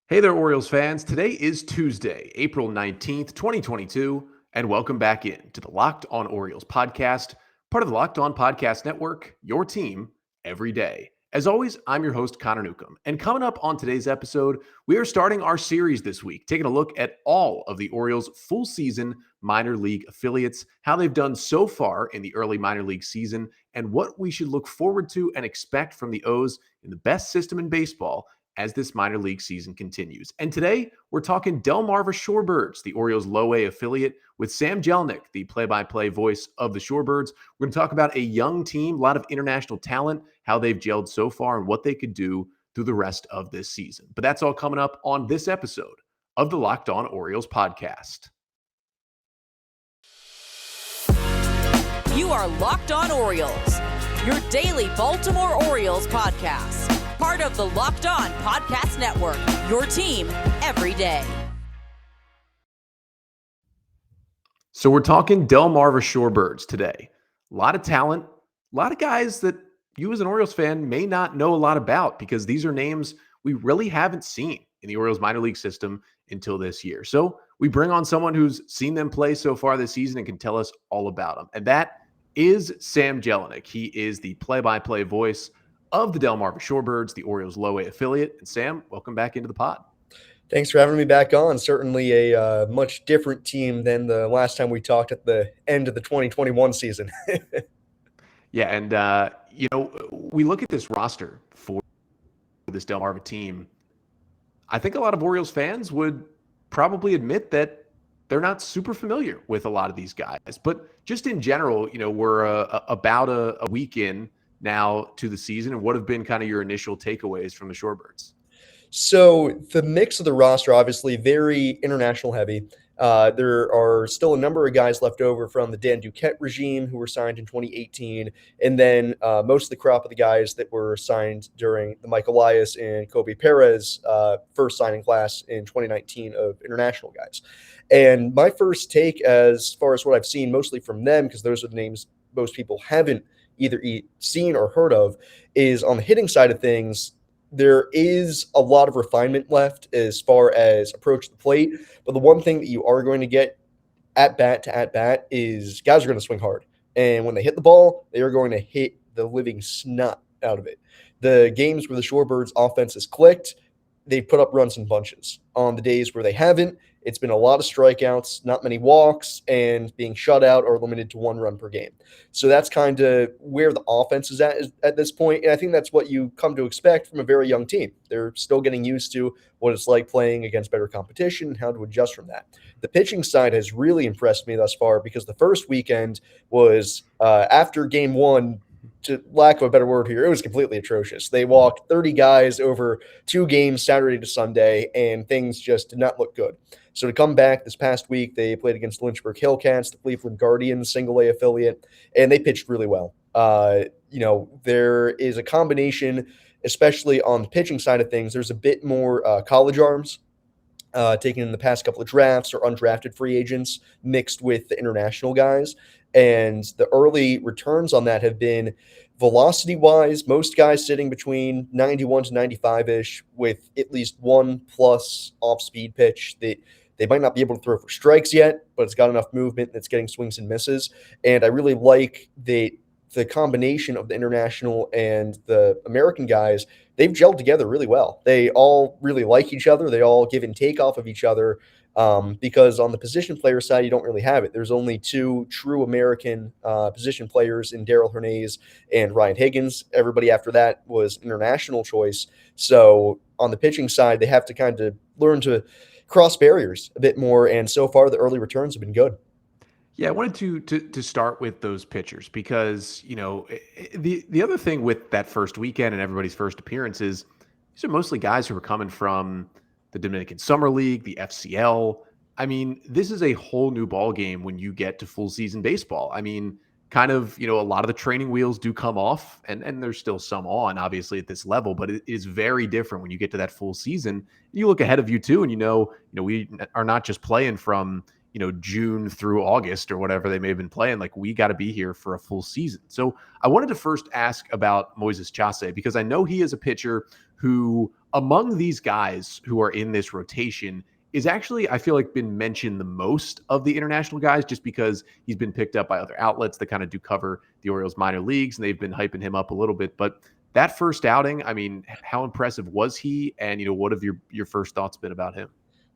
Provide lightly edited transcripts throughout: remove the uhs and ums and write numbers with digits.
Hey there, Orioles fans. Today is Tuesday, April 19th, 2022, and welcome back in to the Locked On Orioles podcast, part of the Locked On Podcast Network, your team every day. As always, I'm your host, Connor Newcomb. And coming up on today's episode, we are starting our series this week, taking a look at all of the Orioles' full season minor league affiliates, how they've done so far in the early minor league season, and what we should look forward to and expect from the O's in the best system in baseball as this minor league season continues. And today, we're talking Delmarva Shorebirds, the Orioles low-A affiliate, with Sam Jelenic, the play-by-play voice of the Shorebirds. We're going to talk about a young team, a lot of international talent, how they've gelled so far, and what they could do through the rest of this season. But that's all coming up on this episode of the Locked On Orioles podcast. You are Locked On Orioles, your daily Baltimore Orioles podcast. Part of the Locked On Podcast Network, your team every day. So we're talking Delmarva Shorebirds today. A lot of talent, a lot of guys that you as an Orioles fan may not know a lot about because these are names we really haven't seen in the Orioles minor league system until this year. So we bring on someone who's seen them play so far this season and can tell us all about them. And that is Sam Jelenic. He is the play-by-play voice of the Delmarva Shorebirds, the Orioles low-A affiliate. And Sam, welcome back into the pod. Thanks for having me back on. Certainly a much different team than the last time we talked at the end of the 2021 season. Yeah, and, we look at this roster for this Delmarva team. I think a lot of Orioles fans would probably admit that they're not super familiar with a lot of these guys. But just in general, we're about a week in now to the season, and what have been kind of your initial takeaways from the Shorebirds? So the mix of the roster, obviously very international heavy. There are still a number of guys left over from the Dan Duquette regime who were signed in 2018. And then most of the crop of the guys that were signed during the Mike Elias and Kobe Perez first signing class in 2019 of international guys. And my first take as far as what I've seen mostly from them, because those are the names most people haven't either seen or heard of, is on the hitting side of things. There is a lot of refinement left as far as approach the plate, but the one thing that you are going to get at bat to at bat is guys are going to swing hard. And when they hit the ball, they are going to hit the living snot out of it. The games where the Shorebirds offense has clicked, they put up runs in bunches. On the days where they haven't, it's been a lot of strikeouts, not many walks, and being shut out or limited to one run per game. So that's kind of where the offense is at this point. And I think that's what you come to expect from a very young team. They're still getting used to what it's like playing against better competition and how to adjust from that. The pitching side has really impressed me thus far because the first weekend was after game one, to lack of a better word here, it was completely atrocious. They walked 30 guys over 2 games, Saturday to Sunday, and things just did not look good. So to come back this past week, they played against the Lynchburg Hillcats, the Cleveland Guardians, single-A affiliate, and they pitched really well. There is a combination, especially on the pitching side of things. There's a bit more college arms taken in the past couple of drafts or undrafted free agents mixed with the international guys. And the early returns on that have been velocity-wise, most guys sitting between 91 to 95-ish with at least one plus off-speed pitch that they might not be able to throw for strikes yet, but it's got enough movement that's getting swings and misses. And I really like the combination of the international and the American guys. They've gelled together really well. They all really like each other. They all give and take off of each other. Because on the position player side, you don't really have it. There's only 2 true American position players in Daryl Hernandez and Ryan Higgins. Everybody after that was international choice. So on the pitching side, they have to kind of learn to cross barriers a bit more. And so far, the early returns have been good. Yeah, I wanted to start with those pitchers because, the other thing with that first weekend and everybody's first appearance is these are mostly guys who are coming from the Dominican Summer League, the FCL. I mean, this is a whole new ball game when you get to full season baseball. I mean, kind of, a lot of the training wheels do come off and there's still some on, obviously, at this level, but it is very different when you get to that full season. You look ahead of you too, and we are not just playing from, June through August or whatever they may have been playing. Like, we got to be here for a full season. So I wanted to first ask about Moises Chasse, because I know he is a pitcher who, among these guys who are in this rotation, is actually, I feel like, been mentioned the most of the international guys, just because he's been picked up by other outlets that kind of do cover the Orioles minor leagues, and they've been hyping him up a little bit. But that first outing, I mean, how impressive was he? And, what have your first thoughts been about him?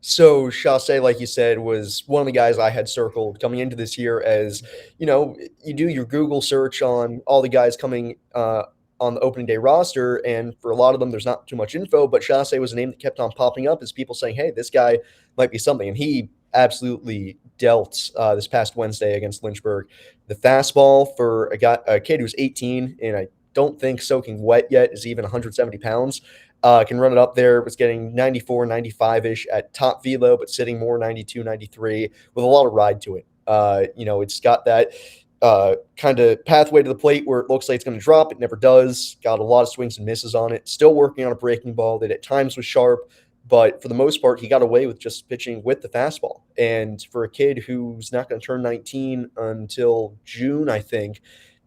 So Chasse, like you said, was one of the guys I had circled coming into this year. As you do your Google search on all the guys coming on the opening day roster, and for a lot of them, there's not too much info. But Chasse was a name that kept on popping up as people saying, "Hey, this guy might be something," and he absolutely dealt this past Wednesday against Lynchburg. The fastball for a kid who's 18, and I don't think soaking wet yet, is even 170 pounds. Can run it up there. Was getting 94, 95-ish at top velo, but sitting more 92, 93 with a lot of ride to it. It's got that kind of pathway to the plate where it looks like it's going to drop. It never does. Got a lot of swings and misses on it. Still working on a breaking ball that at times was sharp, but for the most part, he got away with just pitching with the fastball. And for a kid who's not going to turn 19 until June, I think,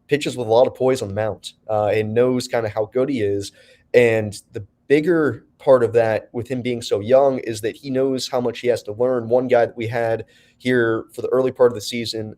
pitches with a lot of poise on the mound and knows kind of how good he is. And the bigger part of that with him being so young is that he knows how much he has to learn. One guy that we had here for the early part of the season,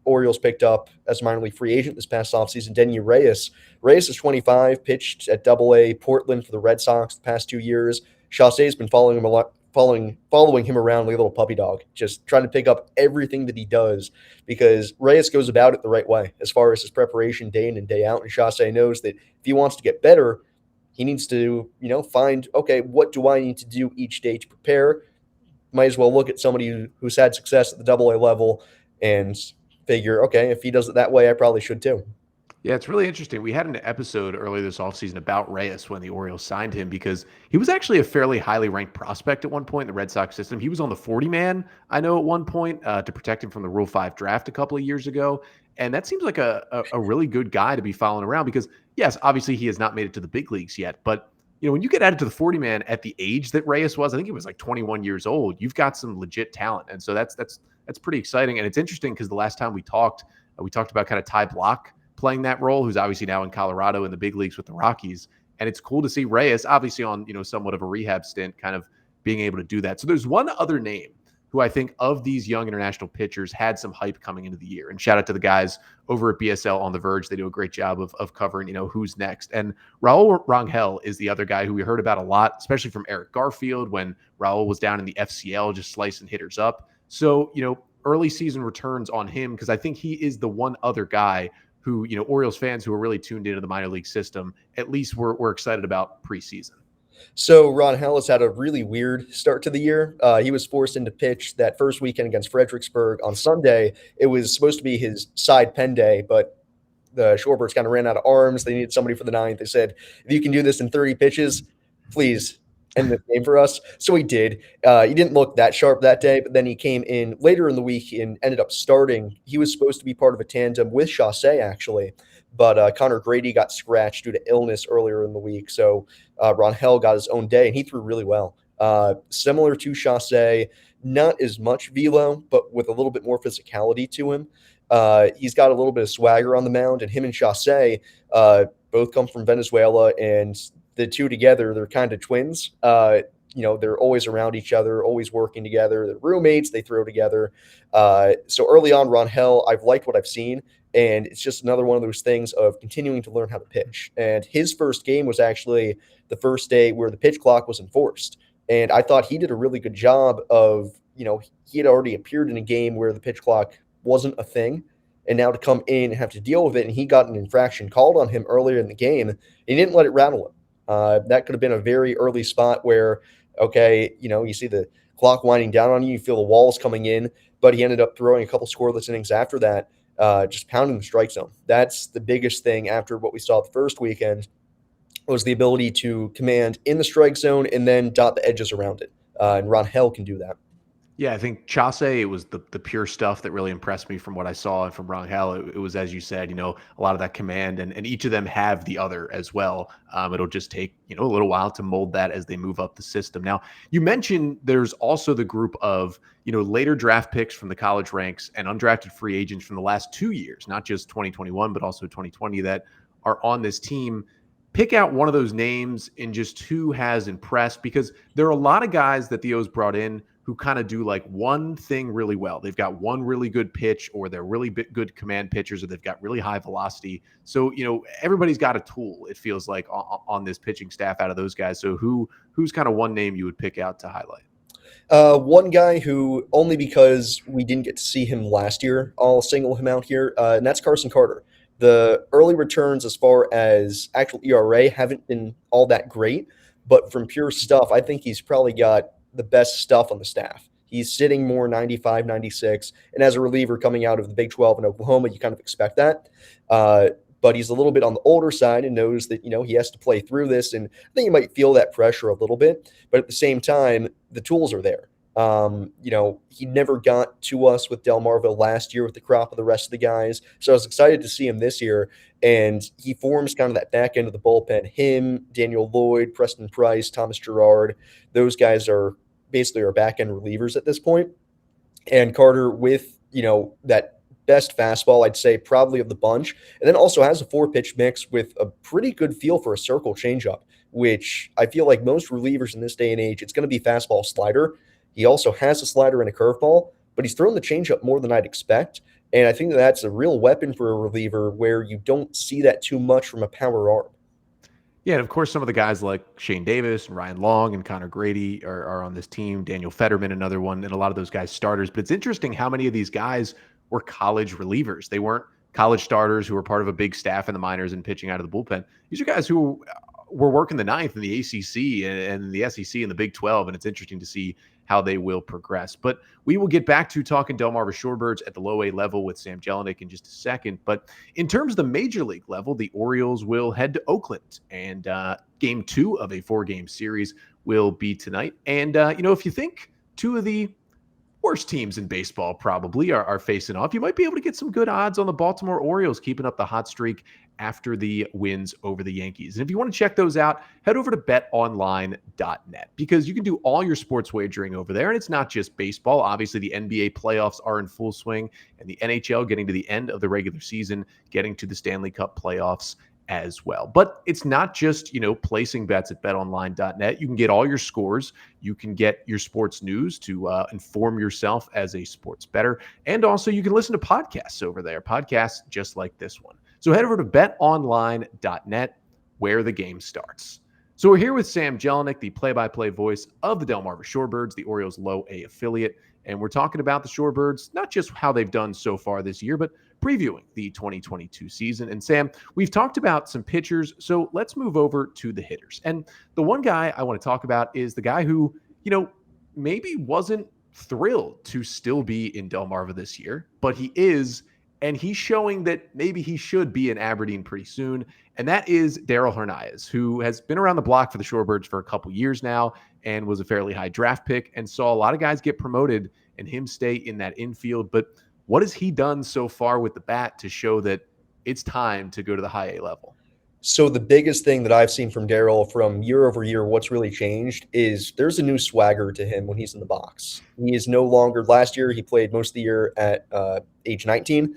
Orioles picked up as a minor league free agent this past offseason, Denny Reyes. Reyes is 25, pitched at Double-A Portland for the Red Sox the past 2 years. Chasse has been following him a lot, following him around like a little puppy dog, just trying to pick up everything that he does, because Reyes goes about it the right way as far as his preparation day in and day out. And Chasse knows that if he wants to get better, he needs to, find, okay, what do I need to do each day to prepare? Might as well look at somebody who's had success at the Double-A level and figure, okay, if he does it that way, I probably should too. Yeah, it's really interesting. We had an episode earlier this offseason about Reyes when the Orioles signed him, because he was actually a fairly highly ranked prospect at one point in the Red Sox system. He was on the 40-man, I know, at one point to protect him from the Rule 5 draft a couple of years ago. And that seems like a really good guy to be following around, because, yes, obviously he has not made it to the big leagues yet. But, when you get added to the 40-man at the age that Reyes was, I think he was like 21 years old, you've got some legit talent. And so that's pretty exciting. And it's interesting because the last time we talked about kind of Ty Block playing that role, who's obviously now in Colorado in the big leagues with the Rockies. And it's cool to see Reyes, obviously on, somewhat of a rehab stint, kind of being able to do that. So there's one other name who I think of these young international pitchers had some hype coming into the year. And shout out to the guys over at BSL on The Verge. They do a great job of covering, who's next. And Raul Rangel is the other guy who we heard about a lot, especially from Eric Garfield when Raul was down in the FCL, just slicing hitters up. So, early season returns on him, because I think he is the one other guy who, Orioles fans who are really tuned into the minor league system, at least we're excited about preseason. So Ron Hellis had a really weird start to the year. He was forced into pitch that first weekend against Fredericksburg on Sunday. It was supposed to be his side pen day, but the Shorebirds kind of ran out of arms. They needed somebody for the ninth. They said, if you can do this in 30 pitches, please end the game for us. So he did. He didn't look that sharp that day, but then he came in later in the week and ended up starting. He was supposed to be part of a tandem with Chasse, actually, but Connor Grady got scratched due to illness earlier in the week. So Rangel got his own day, and he threw really well. Similar to Chasse, not as much velo, but with a little bit more physicality to him. He's got a little bit of swagger on the mound, and him and Chasse both come from Venezuela, and the two together, they're kind of twins. They're always around each other, always working together. They're roommates. They throw together. So early on, Rangel, I've liked what I've seen, and it's just another one of those things of continuing to learn how to pitch. And his first game was actually the first day where the pitch clock was enforced. And I thought he did a really good job of, he had already appeared in a game where the pitch clock wasn't a thing. And now to come in and have to deal with it, and he got an infraction called on him earlier in the game, and he didn't let it rattle him. That could have been a very early spot where, okay, you see the clock winding down on you, you feel the walls coming in, but he ended up throwing a couple scoreless innings after that, just pounding the strike zone. That's the biggest thing after what we saw the first weekend, was the ability to command in the strike zone and then dot the edges around it. And Rangel can do that. Yeah, I think Chasse, it was the pure stuff that really impressed me from what I saw and from Rangel. It was, as you said, a lot of that command, and each of them have the other as well. It'll just take, a little while to mold that as they move up the system. Now, you mentioned there's also the group of, later draft picks from the college ranks and undrafted free agents from the last 2 years, not just 2021, but also 2020 that are on this team. Pick out one of those names and just who has impressed, because there are a lot of guys that the O's brought in who kind of do like one thing really well. They've got one really good pitch, or they're really good command pitchers, or they've got really high velocity. So, everybody's got a tool, it feels like, on this pitching staff out of those guys. So who's kind of one name you would pick out to highlight? One guy who, only because we didn't get to see him last year, I'll single him out here, and that's Carson Carter. The early returns as far as actual ERA haven't been all that great, but from pure stuff, I think he's probably got the best stuff on the staff. He's sitting more 95, 96, and as a reliever coming out of the Big 12 in Oklahoma, you kind of expect that. But he's a little bit on the older side and knows that, he has to play through this, and I think he might feel that pressure a little bit, but at the same time, the tools are there. He never got to us with Delmarva last year with the crop of the rest of the guys. So I was excited to see him this year. And he forms kind of that back end of the bullpen. Him, Daniel Lloyd, Preston Price, Thomas Gerard, those guys are basically our back end relievers at this point. And Carter with, that best fastball, I'd say probably of the bunch. And then also has a 4-pitch mix with a pretty good feel for a circle changeup, which I feel like most relievers in this day and age, it's going to be fastball slider. He also has a slider and a curveball, but he's thrown the changeup more than I'd expect. And I think that's a real weapon for a reliever where you don't see that too much from a power arm. Yeah, and of course, some of the guys like Shane Davis and Ryan Long and Connor Grady are on this team. Daniel Fetterman, another one, and a lot of those guys starters. But it's interesting how many of these guys were college relievers. They weren't college starters who were part of a big staff in the minors and pitching out of the bullpen. These are guys who were working the ninth in the ACC and the SEC and the Big 12, and it's interesting to see how they will progress. But we will get back to talking Delmarva Shorebirds at the low A level with Sam Jelenic in just a second. But in terms of the major league level, the Orioles will head to Oakland, and game 2 of a 4-game series will be tonight. And, if you think two of the worst teams in baseball probably are facing off, you might be able to get some good odds on the Baltimore Orioles keeping up the hot streak after the wins over the Yankees. And if you want to check those out, head over to betonline.net, because you can do all your sports wagering over there. And it's not just baseball. Obviously, the NBA playoffs are in full swing, and the NHL getting to the end of the regular season, getting to the Stanley Cup playoffs as well. But it's not just, placing bets at betonline.net. You can get all your scores. You can get your sports news to inform yourself as a sports bettor. And also you can listen to podcasts over there, podcasts just like this one. So head over to betonline.net, where the game starts. So we're here with Sam Jelenic, the play-by-play voice of the Delmarva Shorebirds, the Orioles low A affiliate. And we're talking about the Shorebirds, not just how they've done so far this year, but previewing the 2022 season. And Sam, we've talked about some pitchers, so let's move over to the hitters. And the one guy I want to talk about is the guy who, maybe wasn't thrilled to still be in Delmarva this year, but he is, and he's showing that maybe he should be in Aberdeen pretty soon. And that is Daryl Hernandez, who has been around the block for the Shorebirds for a couple years now and was a fairly high draft pick and saw a lot of guys get promoted and him stay in that infield. But what has he done so far with the bat to show that it's time to go to the high A level? So the biggest thing that I've seen from Daryl from year over year, what's really changed is there's a new swagger to him when he's in the box. He is no longer, last year he played most of the year at age 19.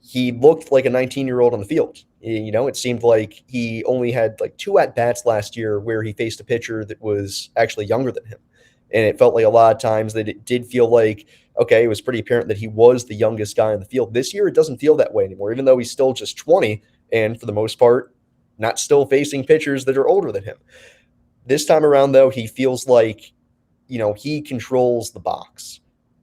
He looked like a 19-year-old on the field. It seemed like he only had like 2 at-bats last year where he faced a pitcher that was actually younger than him. And it felt like a lot of times that it did feel like, okay, it was pretty apparent that he was the youngest guy on the field. This year, it doesn't feel that way anymore, even though he's still just 20 and for the most part, not still facing pitchers that are older than him. This time around, though, he feels like, he controls the box.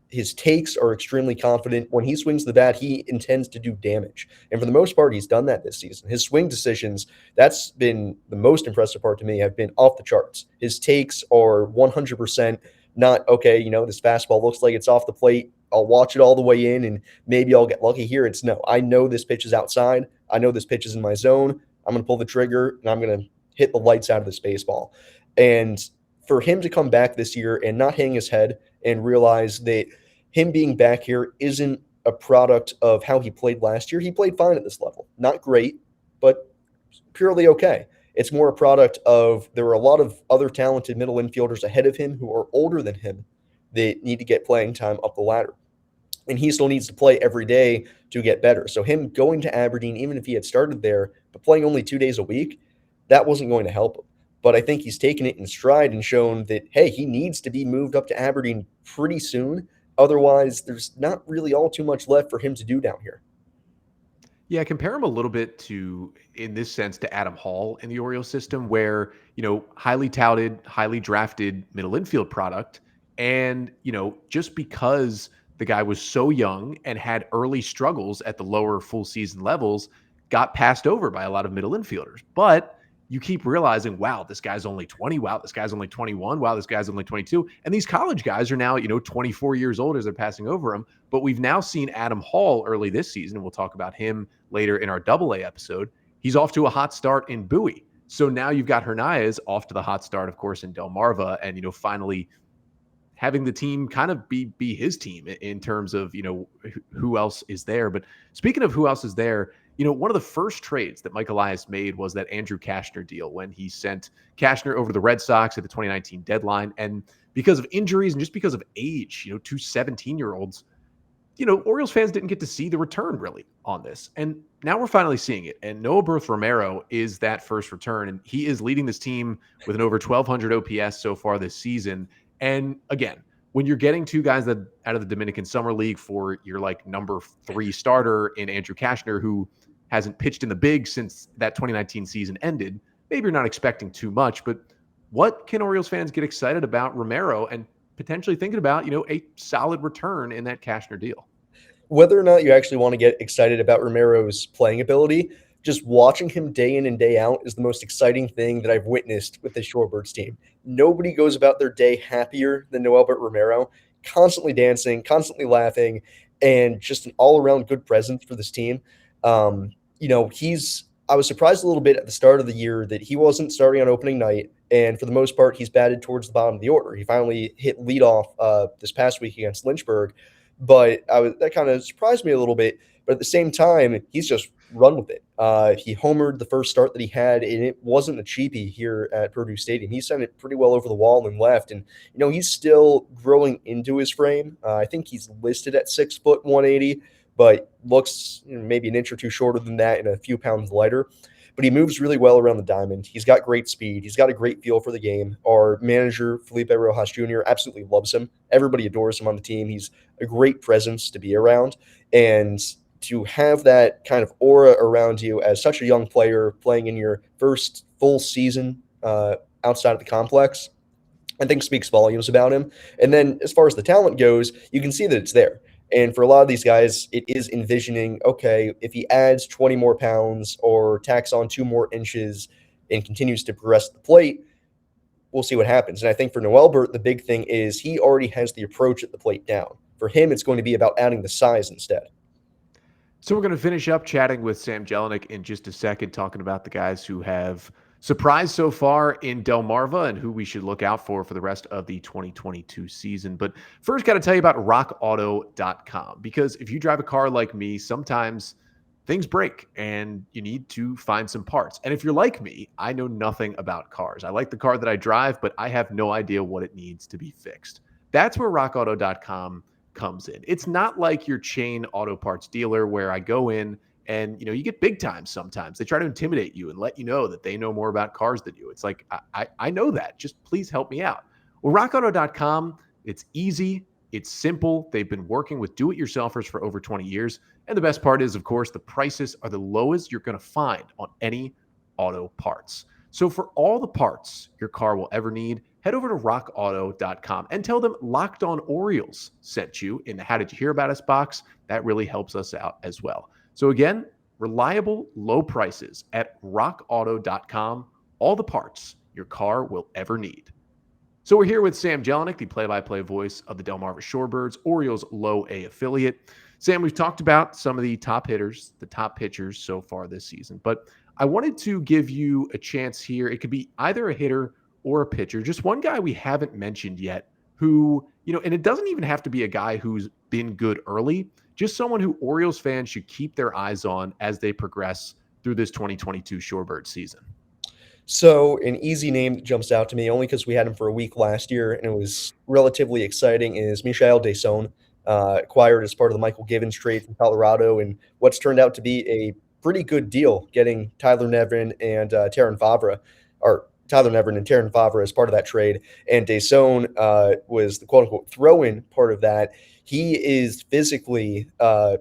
His takes are extremely confident. When he swings the bat, he intends to do damage. And for the most part, he's done that this season. His swing decisions, that's been the most impressive part to me, have been off the charts. His takes are 100% not, okay, this fastball looks like it's off the plate. I'll watch it all the way in and maybe I'll get lucky here. It's no, I know this pitch is outside. I know this pitch is in my zone. I'm going to pull the trigger and I'm going to hit the lights out of this baseball. And for him to come back this year and not hang his head and realize that him being back here isn't a product of how he played last year. He played fine at this level. Not great, but purely okay. It's more a product of there are a lot of other talented middle infielders ahead of him who are older than him that need to get playing time up the ladder. And he still needs to play every day to get better. So him going to Aberdeen, even if he had started there, but playing only 2 days a week, that wasn't going to help him. But I think he's taken it in stride and shown that, hey, he needs to be moved up to Aberdeen pretty soon. Otherwise, there's not really all too much left for him to do down here. Yeah, compare him a little bit to, in this sense, to Adam Hall in the Orioles system, where, highly touted, highly drafted middle infield product. And, just because the guy was so young and had early struggles at the lower full season levels, got passed over by a lot of middle infielders. But you keep realizing, wow, this guy's only 20. Wow, this guy's only 21. Wow, this guy's only 22. And these college guys are now, 24 years old as they're passing over him. But we've now seen Adam Hall early this season, and we'll talk about him later in our AA episode. He's off to a hot start in Bowie. So now you've got Hernandez off to the hot start, of course, in Delmarva, and, finally having the team kind of be his team in terms of, who else is there. But speaking of who else is there, one of the first trades that Mike Elias made was that Andrew Cashner deal when he sent Cashner over to the Red Sox at the 2019 deadline. And because of injuries and just because of age, two 17-year-olds, Orioles fans didn't get to see the return really on this. And now we're finally seeing it. And Noah Berth Romero is that first return. And he is leading this team with an over 1,200 OPS so far this season. And again, when you're getting two guys that out of the Dominican Summer League for your number 3 starter in Andrew Cashner, who hasn't pitched in the big since that 2019 season ended, maybe you're not expecting too much, but what can Orioles fans get excited about Romero and potentially thinking about, a solid return in that Cashner deal? Whether or not you actually want to get excited about Romero's playing ability, just watching him day in and day out is the most exciting thing that I've witnessed with this Shorebirds team. Nobody goes about their day happier than Noelbert Romero, constantly dancing, constantly laughing, and just an all-around good presence for this team. I was surprised a little bit at the start of the year that he wasn't starting on opening night, and for the most part, he's batted towards the bottom of the order. He finally hit leadoff this past week against Lynchburg, but that kind of surprised me a little bit. But at the same time, he's just run with it. He homered the first start that he had, and it wasn't a cheapie here at Purdue Stadium. He sent it pretty well over the wall and left, and he's still growing into his frame. I think he's listed at 6 foot 180. But looks maybe an inch or two shorter than that and a few pounds lighter. But he moves really well around the diamond. He's got great speed. He's got a great feel for the game. Our manager, Felipe Rojas Jr., absolutely loves him. Everybody adores him on the team. He's a great presence to be around. And to have that kind of aura around you as such a young player playing in your first full season outside of the complex, I think speaks volumes about him. And then as far as the talent goes, you can see that it's there. And for a lot of these guys, it is envisioning, okay, if he adds 20 more pounds or tacks on 2 more inches and continues to progress the plate, we'll see what happens. And I think for Noelbert, the big thing is he already has the approach at the plate down. For him, it's going to be about adding the size instead. So we're going to finish up chatting with Sam Jelenic in just a second, talking about the guys who have surprised so far in Delmarva and who we should look out for the rest of the 2022 season. But first, got to tell you about rockauto.com, because if you drive a car like me, sometimes things break and you need to find some parts. And if you're like me, I know nothing about cars. I like the car that I drive, but I have no idea what it needs to be fixed. That's where rockauto.com comes in. It's not like your chain auto parts dealer where I go in and, you get big time sometimes. They try to intimidate you and let you know that they know more about cars than you. It's like, I know that. Just please help me out. Well, rockauto.com, it's easy. It's simple. They've been working with do-it-yourselfers for over 20 years. And the best part is, of course, the prices are the lowest you're going to find on any auto parts. So for all the parts your car will ever need, head over to rockauto.com and tell them Locked On Orioles sent you in the How Did You Hear About Us box. That really helps us out as well. So again, reliable, low prices at rockauto.com, all the parts your car will ever need. So we're here with Sam Jelenic, the play-by-play voice of the Delmarva Shorebirds, Orioles Low A affiliate. Sam, we've talked about some of the top hitters, the top pitchers so far this season, but I wanted to give you a chance here. It could be either a hitter or a pitcher, just one guy we haven't mentioned yet who, and it doesn't even have to be a guy who's been good early, just someone who Orioles fans should keep their eyes on as they progress through this 2022 Shorebird season. So an easy name that jumps out to me, only because we had him for a week last year and it was relatively exciting, is Michael Deson, acquired as part of the Michael Givens trade from Colorado, and what's turned out to be a pretty good deal, getting Tyler Nevin and Taron Favre as part of that trade. And Deson was the quote-unquote throw-in part of that. He is physically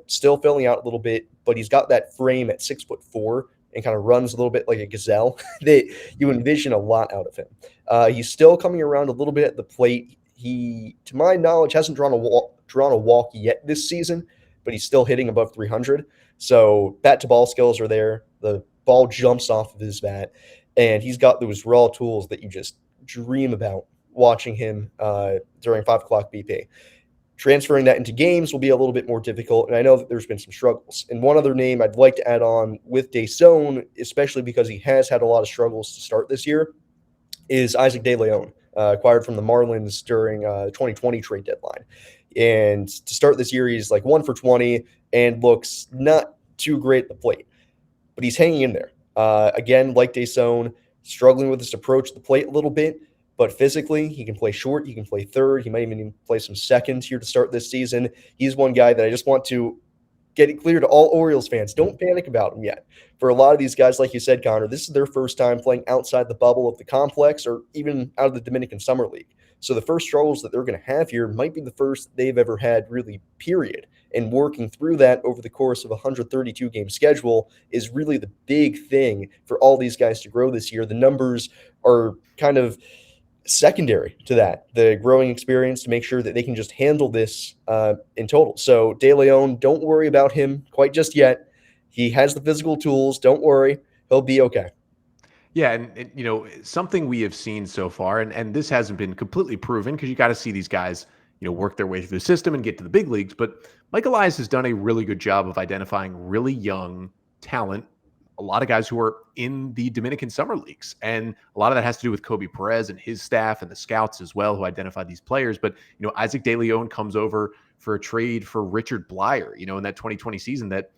still filling out a little bit, but he's got that frame at 6'4" and kind of runs a little bit like a gazelle that you envision a lot out of him. He's still coming around a little bit at the plate. He, to my knowledge, hasn't drawn a walk yet this season, but he's still hitting above 300. So bat-to-ball skills are there. The ball jumps off of his bat, and he's got those raw tools that you just dream about watching him during 5 o'clock BP. Transferring that into games will be a little bit more difficult, and I know that there's been some struggles. And one other name I'd like to add on with Deson, especially because he has had a lot of struggles to start this year, is Isaac De Leon, acquired from the Marlins during the 2020 trade deadline. And to start this year, he's like 1 for 20 and looks not too great at the plate, but he's hanging in there. Again, like Deson, struggling with his approach at the plate a little bit, but physically, he can play short, he can play third, he might even play some second here to start this season. He's one guy that I just want to get it clear to all Orioles fans. Don't panic about him yet. For a lot of these guys, like you said, Connor, this is their first time playing outside the bubble of the complex or even out of the Dominican Summer League. So the first struggles that they're going to have here might be the first they've ever had, really, period. And working through that over the course of a 132-game schedule is really the big thing for all these guys to grow this year. The numbers are kind of secondary to that, the growing experience to make sure that they can just handle this in total. So De Leon, don't worry about him quite just yet. He has the physical tools. Don't worry. He'll be okay. Yeah, and something we have seen so far, and this hasn't been completely proven because you got to see these guys, work their way through the system and get to the big leagues. But Mike Elias has done a really good job of identifying really young talent, a lot of guys who are in the Dominican Summer Leagues. And a lot of that has to do with Kobe Perez and his staff and the scouts as well, who identified these players. But, Isaac De Leon comes over for a trade for Richard Blyer, in that 2020 season that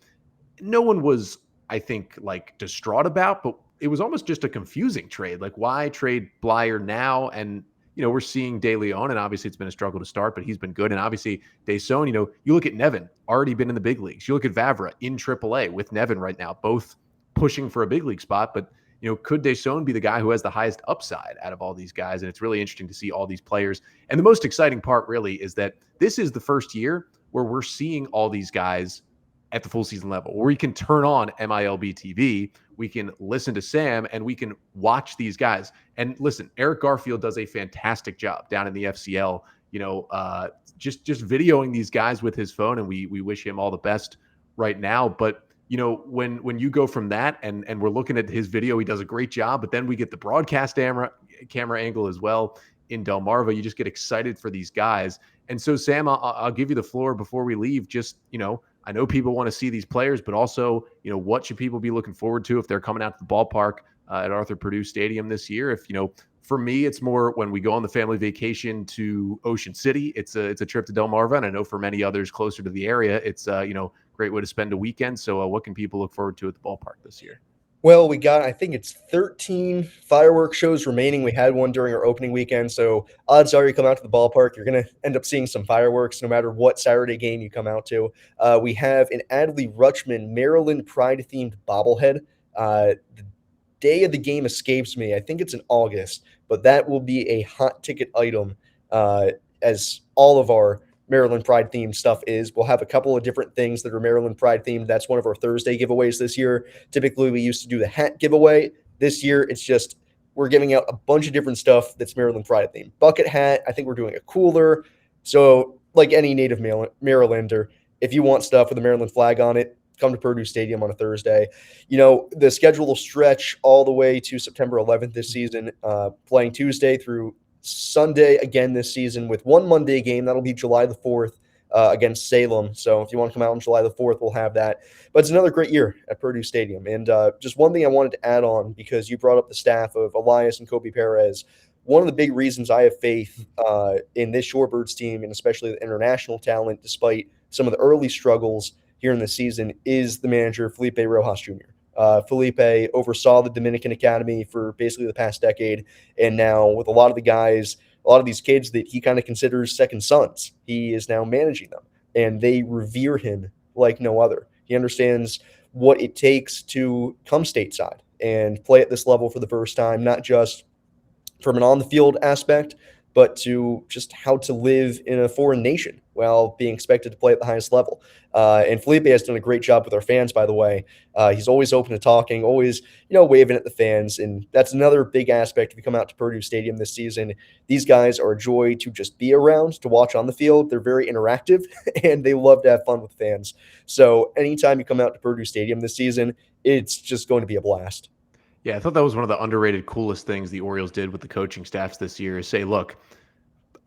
no one was, I think, like distraught about, but it was almost just a confusing trade. Like, why trade Blyer now? And, we're seeing De Leon, and obviously it's been a struggle to start, but he's been good. And obviously Deson, you look at Nevin, already been in the big leagues. You look at Vavra in AAA with Nevin right now, both pushing for a big league spot. But, could Deson be the guy who has the highest upside out of all these guys? And it's really interesting to see all these players. And the most exciting part really is that this is the first year where we're seeing all these guys at the full season level, where we can turn on MILB TV, we can listen to Sam, and we can watch these guys. And listen, Eric Garfield does a fantastic job down in the FCL, just videoing these guys with his phone, and we wish him all the best right now. But when you go from that and we're looking at his video, he does a great job, but then we get the broadcast camera angle as well in Delmarva. You just get excited for these guys. And so, Sam, I'll give you the floor before we leave. Just, I know people want to see these players, but also, what should people be looking forward to if they're coming out to the ballpark at Arthur Purdue Stadium this year? If, for me, it's more when we go on the family vacation to Ocean City, it's a trip to Delmarva. And I know for many others closer to the area, it's, great way to spend a weekend. So what can people look forward to at the ballpark this year? Well, we got, I think it's 13 fireworks shows remaining. We had one during our opening weekend. So odds are you come out to the ballpark, you're going to end up seeing some fireworks no matter what Saturday game you come out to. We have an Adley Rutschman Maryland Pride-themed bobblehead. The day of the game escapes me. I think it's in August, but that will be a hot ticket item as all of our Maryland Pride themed stuff is. We'll have a couple of different things that are Maryland Pride themed. That's one of our Thursday giveaways this year. Typically, we used to do the hat giveaway. This year, it's just we're giving out a bunch of different stuff that's Maryland Pride themed. Bucket hat. I think we're doing a cooler. So, like any native Marylander, if you want stuff with a Maryland flag on it, come to Purdue Stadium on a Thursday. The schedule will stretch all the way to September 11th this season, playing Tuesday through Sunday again this season with one Monday game. That'll be July the 4th against Salem. So if you want to come out on July the 4th, we'll have that. But it's another great year at Purdue Stadium. And just one thing I wanted to add on, because you brought up the staff of Elias and Kobe Perez. one of the big reasons I have faith in this Shorebirds team, and especially the international talent, despite some of the early struggles here in the season, is the manager, Felipe Rojas Jr. Felipe oversaw the Dominican Academy for basically the past decade, and now with a lot of the guys, a lot of these kids that he kind of considers second sons, he is now managing them, and they revere him like no other. He understands what it takes to come stateside and play at this level for the first time, not just from an on-the-field aspect, but to just how to live in a foreign nation while being expected to play at the highest level. And Felipe has done a great job with our fans, by the way. He's always open to talking, always, waving at the fans. And that's another big aspect if you come out to Purdue Stadium this season. These guys are a joy to just be around, to watch on the field. They're very interactive, and they love to have fun with fans. So anytime you come out to Purdue Stadium this season, it's just going to be a blast. Yeah, I thought that was one of the underrated, coolest things the Orioles did with the coaching staffs this year is say, look,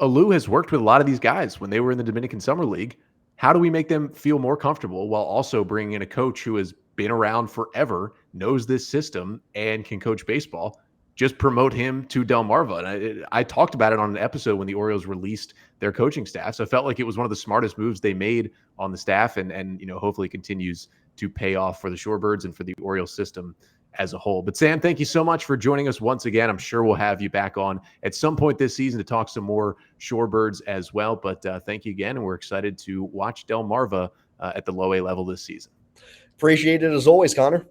Alou has worked with a lot of these guys when they were in the Dominican Summer League. How do we make them feel more comfortable while also bringing in a coach who has been around forever, knows this system, and can coach baseball? Just promote him to Delmarva. And I talked about it on an episode when the Orioles released their coaching staff. So I felt like it was one of the smartest moves they made on the staff, and hopefully continues to pay off for the Shorebirds and for the Orioles system as a whole. But Sam, thank you so much for joining us once again. I'm sure we'll have you back on at some point this season to talk some more Shorebirds as well. But thank you again, and we're excited to watch Delmarva at the low A level this season. Appreciate it as always, Connor.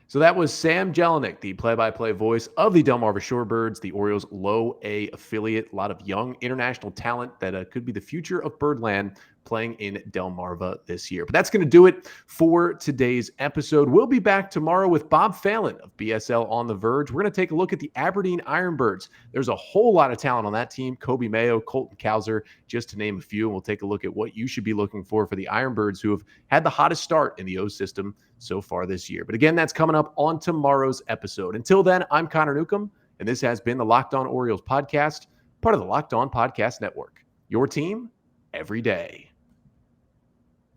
So that was Sam Jelenic, the play-by-play voice of the Delmarva Shorebirds, the Orioles low A affiliate. A lot of young international talent that could be the future of Birdland playing in Delmarva this year. But that's going to do it for today's episode. We'll be back tomorrow with Bob Phelan of BSL On the Verge. We're going to take a look at the Aberdeen Ironbirds. There's a whole lot of talent on that team. Kobe Mayo, Colton Cowser, just to name a few. And we'll take a look at what you should be looking for the Ironbirds, who have had the hottest start in the O system so far this year. But again, that's coming up on tomorrow's episode. Until then, I'm Connor Newcomb, and this has been the Locked On Orioles podcast, part of the Locked On Podcast Network. Your team every day.